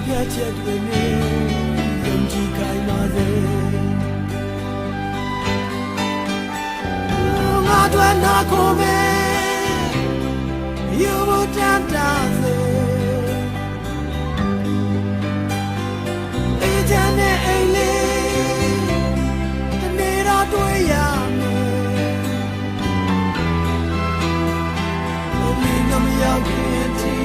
ပြတ်ချက်တွေနဲ့ယုံကြည်ခိုင်ပါစေငါတို့နာကိုပဲယူဖို့တန်တာစေအေးချမ်းတဲ့အိမ်လေးတနေ့တော့တွေ့ရမယ်ဘယ်လိုမှမရောက်ခင်တီ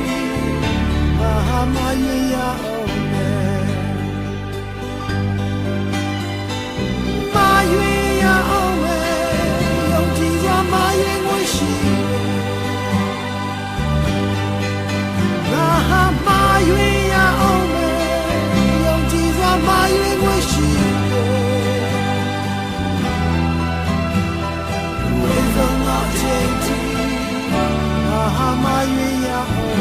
ဘာမှမရအောင်နဲ့မရွေရအောင်နဲ့ယုံကြည်စွာမရင်ကိုရှိမရွေရအောင်နဲ့ယုံကြည်စွာမရင်ကိုရှိဝေဆုံးတော့ချိန်တီဘာမှရွေရအောင်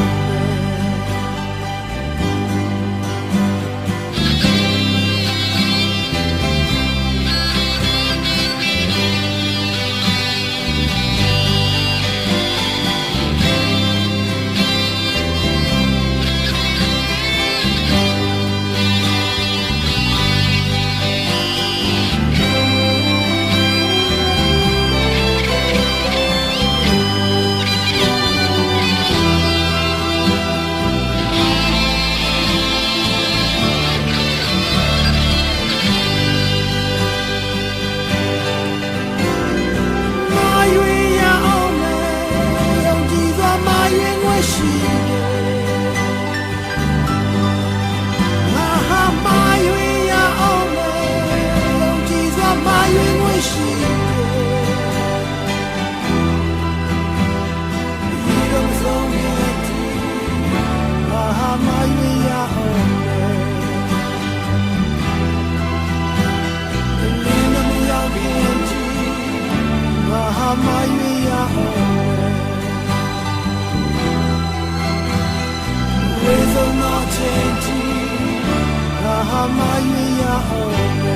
ဝေဆုံးတော့ချိန်တီဘာမှမရွေးရအောင်